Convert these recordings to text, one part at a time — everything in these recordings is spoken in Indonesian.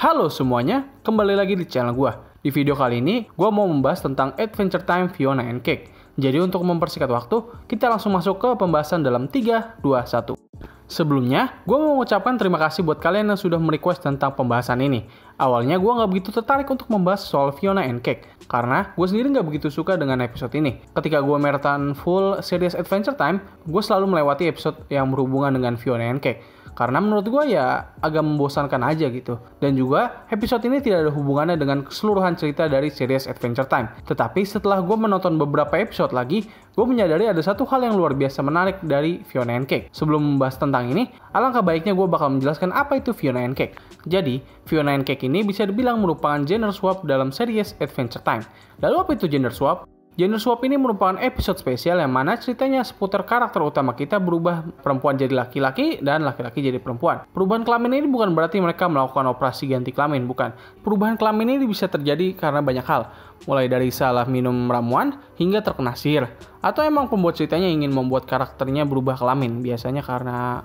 Halo semuanya, kembali lagi di channel gua. Di video kali ini, gua mau membahas tentang Adventure Time Fiona and Cake. Jadi untuk mempersingkat waktu, kita langsung masuk ke pembahasan dalam 3, 2, 1. Sebelumnya, gue mau mengucapkan terima kasih buat kalian yang sudah merequest tentang pembahasan ini. Awalnya gue nggak begitu tertarik untuk membahas soal Fiona and Cake, karena gue sendiri nggak begitu suka dengan episode ini. Ketika gue marathon full series Adventure Time, gue selalu melewati episode yang berhubungan dengan Fiona and Cake. Karena menurut gue ya agak membosankan aja gitu. Dan juga episode ini tidak ada hubungannya dengan keseluruhan cerita dari series Adventure Time. Tetapi setelah gue menonton beberapa episode lagi, gue menyadari ada satu hal yang luar biasa menarik dari Fiona and Cake. Sebelum membahas tentang ini, alangkah baiknya gue bakal menjelaskan apa itu Fiona and Cake. Jadi, Fiona and Cake ini bisa dibilang merupakan gender swap dalam series Adventure Time. Lalu apa itu gender swap? Gender swap ini merupakan episode spesial yang mana ceritanya seputar karakter utama kita berubah perempuan jadi laki-laki dan laki-laki jadi perempuan. Perubahan kelamin ini bukan berarti mereka melakukan operasi ganti kelamin, bukan. Perubahan kelamin ini bisa terjadi karena banyak hal, mulai dari salah minum ramuan hingga terkena sihir. Atau emang pembuat ceritanya ingin membuat karakternya berubah kelamin, biasanya karena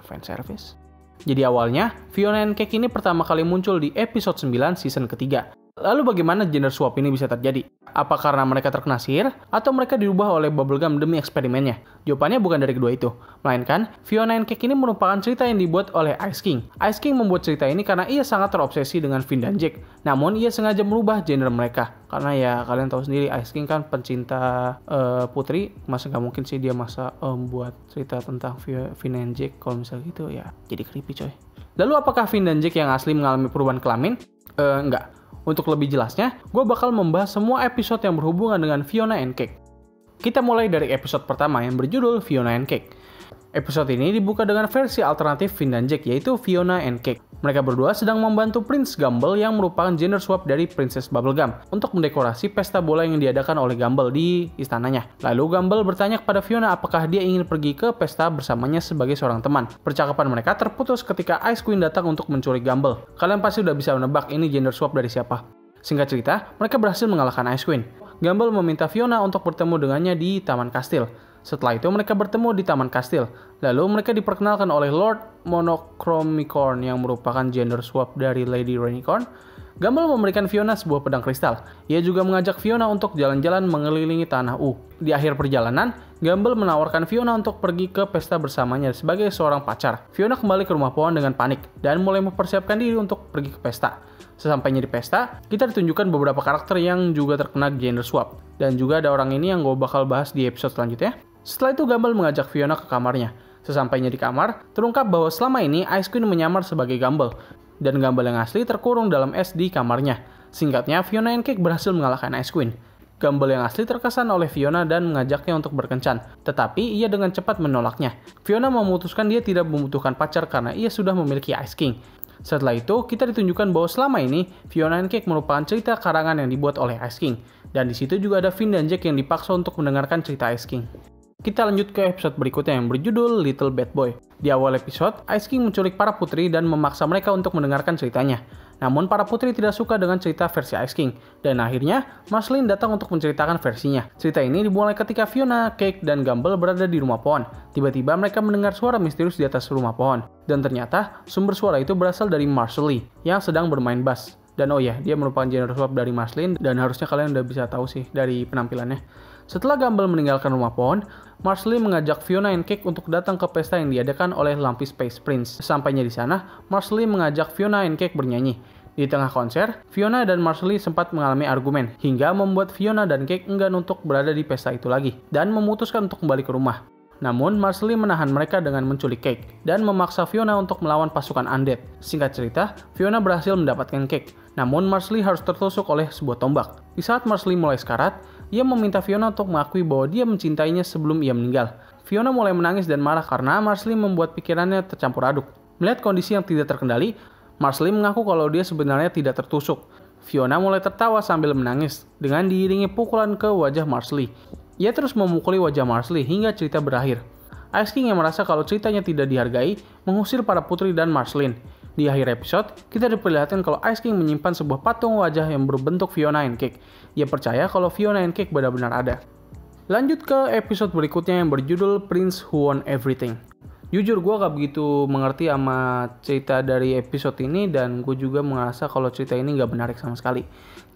fanservice. Jadi awalnya, Fiona and Cake ini pertama kali muncul di episode 9 season ketiga. Lalu bagaimana gender swap ini bisa terjadi? Apa karena mereka terkena sihir? Atau mereka dirubah oleh Bubblegum demi eksperimennya? Jawabannya bukan dari kedua itu. Melainkan, Fiona and Cake ini merupakan cerita yang dibuat oleh Ice King. Ice King membuat cerita ini karena ia sangat terobsesi dengan Finn dan Jake. Namun, ia sengaja merubah gender mereka. Karena ya, kalian tahu sendiri, Ice King kan pencinta putri. Masa nggak mungkin sih dia buat cerita tentang Finn dan Jake. Kalau misalnya gitu, ya jadi creepy coy. Lalu apakah Finn dan Jake yang asli mengalami perubahan kelamin? Enggak. Untuk lebih jelasnya, gue bakal membahas semua episode yang berhubungan dengan Fiona and Cake. Kita mulai dari episode pertama yang berjudul Fiona and Cake. Episode ini dibuka dengan versi alternatif Finn dan Jake, yaitu Fiona and Cake. Mereka berdua sedang membantu Prince Gumball yang merupakan gender swap dari Princess Bubblegum untuk mendekorasi pesta bola yang diadakan oleh Gumball di istananya. Lalu Gumball bertanya kepada Fiona apakah dia ingin pergi ke pesta bersamanya sebagai seorang teman. Percakapan mereka terputus ketika Ice Queen datang untuk menculik Gumball. Kalian pasti udah bisa menebak ini gender swap dari siapa. Singkat cerita, mereka berhasil mengalahkan Ice Queen. Gumball meminta Fiona untuk bertemu dengannya di Taman Kastil. Setelah itu mereka bertemu di Taman Kastil. Lalu mereka diperkenalkan oleh Lord Monochromicorn yang merupakan gender swap dari Lady Rainicorn. Gumball memberikan Fiona sebuah pedang kristal. Ia juga mengajak Fiona untuk jalan-jalan mengelilingi tanah Di akhir perjalanan, Gumball menawarkan Fiona untuk pergi ke pesta bersamanya sebagai seorang pacar. Fiona kembali ke rumah pohon dengan panik dan mulai mempersiapkan diri untuk pergi ke pesta. Sesampainya di pesta, kita ditunjukkan beberapa karakter yang juga terkena gender swap. Dan juga ada orang ini yang gue bakal bahas di episode selanjutnya. Setelah itu Gumball mengajak Fiona ke kamarnya. Sesampainya di kamar, terungkap bahwa selama ini Ice Queen menyamar sebagai Gumball. Dan Gumball yang asli terkurung dalam es di kamarnya. Singkatnya, Fiona and Cake berhasil mengalahkan Ice Queen. Gumball yang asli terkesan oleh Fiona dan mengajaknya untuk berkencan. Tetapi ia dengan cepat menolaknya. Fiona memutuskan dia tidak membutuhkan pacar karena ia sudah memiliki Ice King. Setelah itu, kita ditunjukkan bahwa selama ini, Fiona and Cake merupakan cerita karangan yang dibuat oleh Ice King. Dan di situ juga ada Finn dan Jake yang dipaksa untuk mendengarkan cerita Ice King. Kita lanjut ke episode berikutnya yang berjudul Little Bad Boy. Di awal episode, Ice King menculik para putri dan memaksa mereka untuk mendengarkan ceritanya. Namun para putri tidak suka dengan cerita versi Ice King. Dan akhirnya, Marceline datang untuk menceritakan versinya. Cerita ini dimulai ketika Fiona, Cake, dan Gumball berada di rumah pohon. Tiba-tiba mereka mendengar suara misterius di atas rumah pohon. Dan ternyata, sumber suara itu berasal dari Marceline yang sedang bermain bass. Dan oh ya, dia merupakan gender swap dari Marceline dan harusnya kalian udah bisa tahu sih dari penampilannya. Setelah Gumball meninggalkan rumah pohon, Marceline mengajak Fiona and Cake untuk datang ke pesta yang diadakan oleh Lumpy Space Prince. Sampainya di sana, Marceline mengajak Fiona and Cake bernyanyi. Di tengah konser, Fiona dan Marceline sempat mengalami argumen, hingga membuat Fiona dan Cake enggan untuk berada di pesta itu lagi, dan memutuskan untuk kembali ke rumah. Namun, Marceline menahan mereka dengan menculik Cake, dan memaksa Fiona untuk melawan pasukan undead. Singkat cerita, Fiona berhasil mendapatkan Cake, namun Marceline harus tertusuk oleh sebuah tombak. Di saat Marceline mulai sekarat, ia meminta Fiona untuk mengakui bahwa dia mencintainya sebelum ia meninggal. Fiona mulai menangis dan marah karena Marceline membuat pikirannya tercampur aduk. Melihat kondisi yang tidak terkendali, Marceline mengaku kalau dia sebenarnya tidak tertusuk. Fiona mulai tertawa sambil menangis, dengan diiringi pukulan ke wajah Marceline. Ia terus memukuli wajah Marceline hingga cerita berakhir. Ice King yang merasa kalau ceritanya tidak dihargai, mengusir para putri dan Marceline. Di akhir episode, kita diperlihatkan kalau Ice King menyimpan sebuah patung wajah yang berbentuk Fiona and Cake. Ia percaya kalau Fiona and Cake benar-benar ada. Lanjut ke episode berikutnya yang berjudul Prince Who Won Everything. Jujur gue gak begitu mengerti sama cerita dari episode ini, dan gue juga merasa kalau cerita ini gak menarik sama sekali.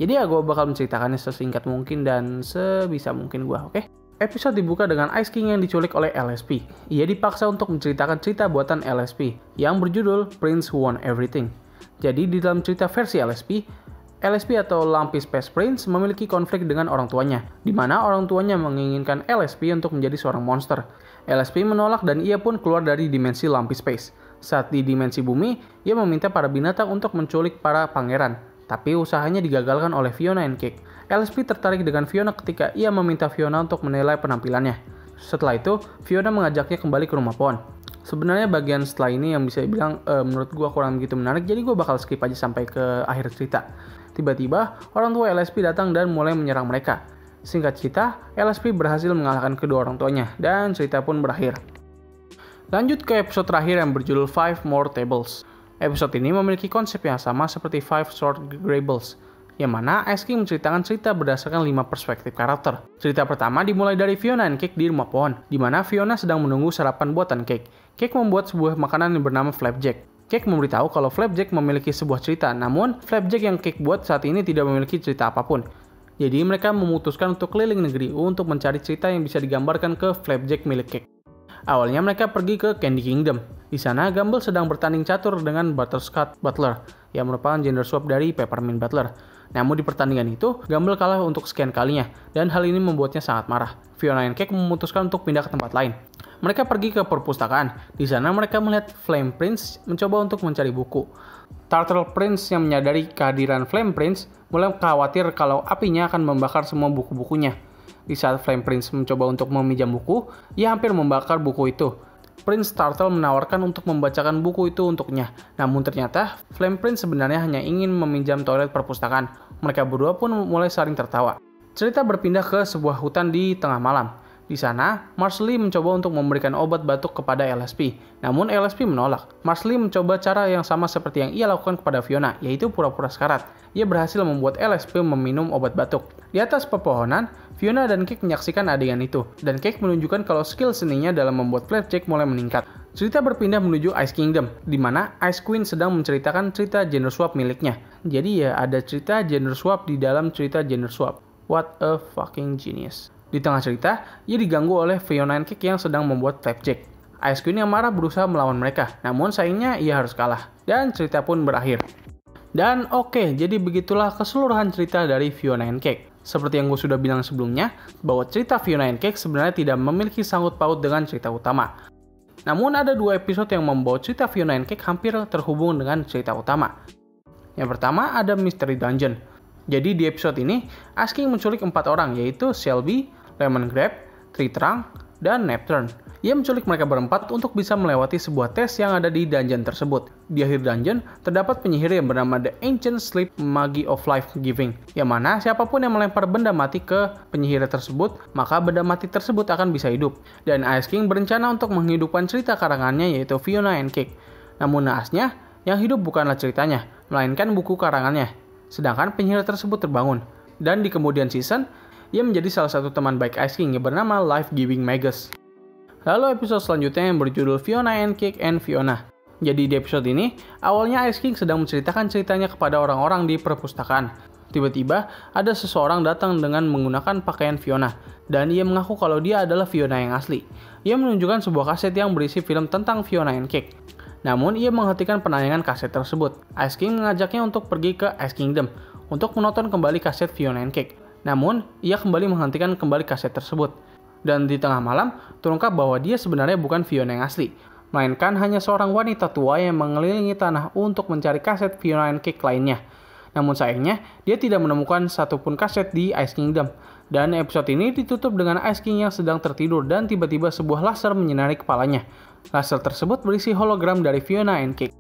Jadi ya gue bakal menceritakannya sesingkat mungkin dan sebisa mungkin gue, oke? Episode dibuka dengan Ice King yang diculik oleh LSP. Ia dipaksa untuk menceritakan cerita buatan LSP yang berjudul Prince Who Won Everything. Jadi di dalam cerita versi LSP atau Lumpy Space Prince memiliki konflik dengan orang tuanya, di mana orang tuanya menginginkan LSP untuk menjadi seorang monster. LSP menolak dan ia pun keluar dari dimensi Lumpy Space. Saat di dimensi bumi, ia meminta para binatang untuk menculik para pangeran, tapi usahanya digagalkan oleh Fiona and Cake. LSP tertarik dengan Fiona ketika ia meminta Fiona untuk menilai penampilannya. Setelah itu, Fiona mengajaknya kembali ke rumah pohon. Sebenarnya bagian setelah ini yang bisa dibilang menurut gue kurang begitu menarik, jadi gue bakal skip aja sampai ke akhir cerita. Tiba-tiba, orang tua LSP datang dan mulai menyerang mereka. Singkat cerita, LSP berhasil mengalahkan kedua orang tuanya, dan cerita pun berakhir. Lanjut ke episode terakhir yang berjudul Five More Tables. Episode ini memiliki konsep yang sama seperti Five Short Grables, yang mana Ice King menceritakan cerita berdasarkan 5 perspektif karakter. Cerita pertama dimulai dari Fiona and Cake di rumah pohon, di mana Fiona sedang menunggu sarapan buatan Cake. Cake membuat sebuah makanan yang bernama Flapjack. Cake memberitahu kalau Flapjack memiliki sebuah cerita, namun Flapjack yang Cake buat saat ini tidak memiliki cerita apapun. Jadi mereka memutuskan untuk keliling negeri untuk mencari cerita yang bisa digambarkan ke Flapjack milik Cake. Awalnya mereka pergi ke Candy Kingdom. Di sana Gumball sedang bertanding catur dengan Butterscotch Butler, yang merupakan gender swap dari Peppermint Butler. Namun di pertandingan itu, Gumball kalah untuk sekian kalinya, dan hal ini membuatnya sangat marah. Fiona and Cake memutuskan untuk pindah ke tempat lain. Mereka pergi ke perpustakaan. Di sana mereka melihat Flame Prince mencoba untuk mencari buku. Turtle Prince yang menyadari kehadiran Flame Prince mulai khawatir kalau apinya akan membakar semua buku-bukunya. Di saat Flame Prince mencoba untuk meminjam buku, ia hampir membakar buku itu. Prince Turtle menawarkan untuk membacakan buku itu untuknya. Namun ternyata, Flame Prince sebenarnya hanya ingin meminjam toilet perpustakaan. Mereka berdua pun mulai saling tertawa. Cerita berpindah ke sebuah hutan di tengah malam. Di sana, Marsley mencoba untuk memberikan obat batuk kepada LSP. Namun LSP menolak. Marsley mencoba cara yang sama seperti yang ia lakukan kepada Fiona, yaitu pura-pura sekarat. Ia berhasil membuat LSP meminum obat batuk. Di atas pepohonan, Fiona dan Cake menyaksikan adegan itu, dan Cake menunjukkan kalau skill seninya dalam membuat Flapjack mulai meningkat. Cerita berpindah menuju Ice Kingdom, di mana Ice Queen sedang menceritakan cerita gender swap miliknya. Jadi ya, ada cerita gender swap di dalam cerita gender swap. What a fucking genius. Di tengah cerita, ia diganggu oleh Fiona and Cake yang sedang membuat Flapjack. Ice Queen yang marah berusaha melawan mereka, namun sayangnya ia harus kalah. Dan cerita pun berakhir. Dan oke, jadi begitulah keseluruhan cerita dari Fiona and Cake. Seperti yang gue sudah bilang sebelumnya, bahwa cerita Fiona and Cake sebenarnya tidak memiliki sangkut paut dengan cerita utama. Namun ada 2 episode yang membawa cerita Fiona and Cake hampir terhubung dengan cerita utama. Yang pertama ada Mystery Dungeon. Jadi di episode ini, Ice King menculik 4 orang, yaitu Shelby, Lemon Grab, Tree Trunk, dan Neptune. Ia menculik mereka berempat untuk bisa melewati sebuah tes yang ada di dungeon tersebut. Di akhir dungeon, terdapat penyihir yang bernama The Ancient Sleep Magie of Life Giving, yang mana siapapun yang melempar benda mati ke penyihir tersebut, maka benda mati tersebut akan bisa hidup. Dan Ice King berencana untuk menghidupkan cerita karangannya, yaitu Fiona and Cake. Namun naasnya, yang hidup bukanlah ceritanya, melainkan buku karangannya. Sedangkan penyihir tersebut terbangun. Dan di kemudian season, ia menjadi salah satu teman baik Ice King yang bernama Life Giving Magus. Lalu episode selanjutnya yang berjudul Fiona and Cake and Fiona. Jadi di episode ini, awalnya Ice King sedang menceritakan ceritanya kepada orang-orang di perpustakaan. Tiba-tiba, ada seseorang datang dengan menggunakan pakaian Fiona, dan ia mengaku kalau dia adalah Fiona yang asli. Ia menunjukkan sebuah kaset yang berisi film tentang Fiona and Cake. Namun, ia menghentikan penayangan kaset tersebut. Ice King mengajaknya untuk pergi ke Ice Kingdom, untuk menonton kembali kaset Fiona and Cake. Namun, ia kembali menghentikan kembali kaset tersebut. Dan di tengah malam, terungkap bahwa dia sebenarnya bukan Fiona yang asli, melainkan hanya seorang wanita tua yang mengelilingi tanah untuk mencari kaset Fiona and Cake lainnya. Namun sayangnya, dia tidak menemukan satupun kaset di Ice Kingdom. Dan episode ini ditutup dengan Ice King yang sedang tertidur dan tiba-tiba sebuah laser menyinari kepalanya. Laser tersebut berisi hologram dari Fiona and Cake.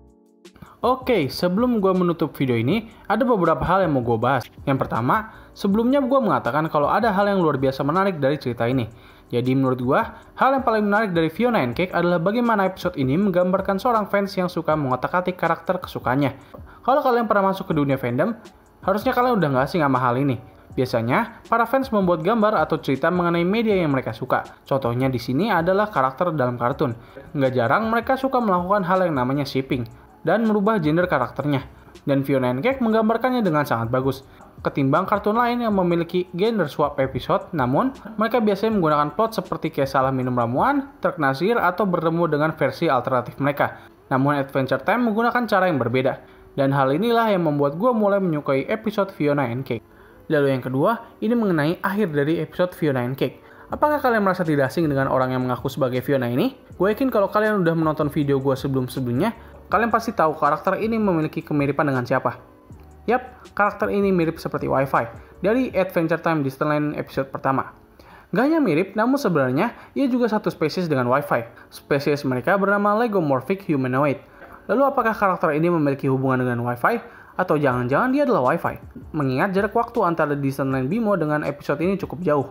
Oke, sebelum gue menutup video ini, ada beberapa hal yang mau gue bahas. Yang pertama, sebelumnya gue mengatakan kalau ada hal yang luar biasa menarik dari cerita ini. Jadi menurut gue, hal yang paling menarik dari Fiona and Cake adalah bagaimana episode ini menggambarkan seorang fans yang suka mengotak-atik karakter kesukaannya. Kalau kalian pernah masuk ke dunia fandom, harusnya kalian udah gak asing sama hal ini. Biasanya, para fans membuat gambar atau cerita mengenai media yang mereka suka. Contohnya di sini adalah karakter dalam kartun. Nggak jarang mereka suka melakukan hal yang namanya shipping dan merubah gender karakternya. Dan Fiona and Cake menggambarkannya dengan sangat bagus. Ketimbang kartun lain yang memiliki gender swap episode, namun mereka biasanya menggunakan plot seperti kayak salah minum ramuan, truk nasir, atau bertemu dengan versi alternatif mereka. Namun Adventure Time menggunakan cara yang berbeda. Dan hal inilah yang membuat gue mulai menyukai episode Fiona and Cake. Lalu yang kedua, ini mengenai akhir dari episode Fiona and Cake. Apakah kalian merasa tidak asing dengan orang yang mengaku sebagai Fiona ini? Gue yakin kalau kalian udah menonton video gue sebelum-sebelumnya, kalian pasti tahu karakter ini memiliki kemiripan dengan siapa. Yap, karakter ini mirip seperti Wi-Fi dari Adventure Time Disneyland episode pertama. Gak hanya mirip, namun sebenarnya ia juga satu spesies dengan Wi-Fi. Spesies mereka bernama Legomorphic Humanoid. Lalu apakah karakter ini memiliki hubungan dengan Wi-Fi? Atau jangan-jangan dia adalah Wi-Fi? Mengingat jarak waktu antara Disneyland Bimo dengan episode ini cukup jauh.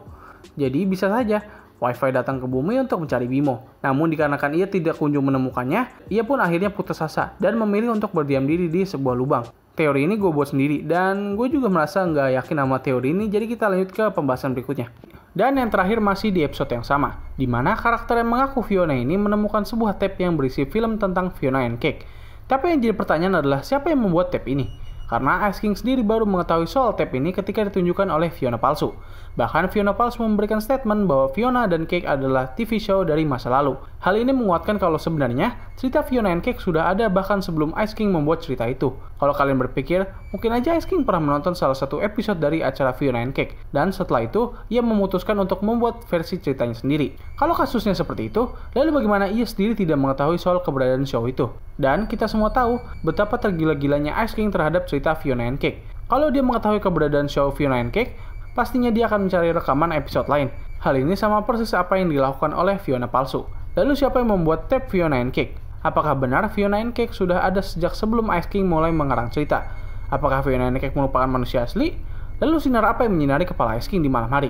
Jadi bisa saja Wi-Fi datang ke bumi untuk mencari Bimo. Namun dikarenakan ia tidak kunjung menemukannya, ia pun akhirnya putus asa dan memilih untuk berdiam diri di sebuah lubang. Teori ini gue buat sendiri dan gue juga merasa nggak yakin sama teori ini, jadi kita lanjut ke pembahasan berikutnya. Dan yang terakhir masih di episode yang sama, di mana karakter yang mengaku Fiona ini menemukan sebuah tape yang berisi film tentang Fiona and Cake. Tapi yang jadi pertanyaan adalah siapa yang membuat tape ini? Karena Ice King sendiri baru mengetahui soal tape ini ketika ditunjukkan oleh Fiona palsu. Bahkan Fiona palsu memberikan statement bahwa Fiona dan Cake adalah TV show dari masa lalu. Hal ini menguatkan kalau sebenarnya cerita Fiona and Cake sudah ada bahkan sebelum Ice King membuat cerita itu. Kalau kalian berpikir, mungkin aja Ice King pernah menonton salah satu episode dari acara Fiona and Cake. Dan setelah itu, ia memutuskan untuk membuat versi ceritanya sendiri. Kalau kasusnya seperti itu, lalu bagaimana ia sendiri tidak mengetahui soal keberadaan show itu? Dan kita semua tahu betapa tergila-gilanya Ice King terhadap cerita Fiona and Cake. Kalau dia mengetahui keberadaan show Fiona and Cake, pastinya dia akan mencari rekaman episode lain. Hal ini sama persis apa yang dilakukan oleh Fiona palsu. Lalu siapa yang membuat tape Fiona and Cake? Apakah benar Fiona and Cake sudah ada sejak sebelum Ice King mulai mengarang cerita? Apakah Fiona and Cake merupakan manusia asli? Lalu sinar apa yang menyinari kepala Ice King di malam hari?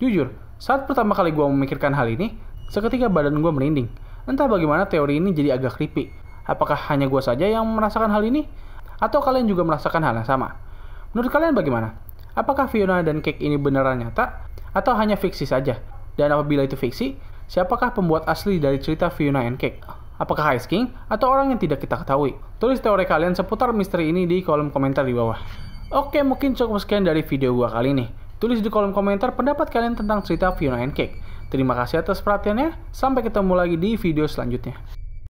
Jujur, saat pertama kali gue memikirkan hal ini, seketika badan gue merinding. Entah bagaimana teori ini jadi agak creepy. Apakah hanya gue saja yang merasakan hal ini? Atau kalian juga merasakan hal yang sama? Menurut kalian bagaimana? Apakah Fiona dan Cake ini beneran nyata? Atau hanya fiksi saja? Dan apabila itu fiksi, siapakah pembuat asli dari cerita Fiona and Cake? Apakah Ice King atau orang yang tidak kita ketahui? Tulis teori kalian seputar misteri ini di kolom komentar di bawah. Oke, mungkin cukup sekian dari video gua kali ini. Tulis di kolom komentar pendapat kalian tentang cerita Fiona and Cake. Terima kasih atas perhatiannya, sampai ketemu lagi di video selanjutnya.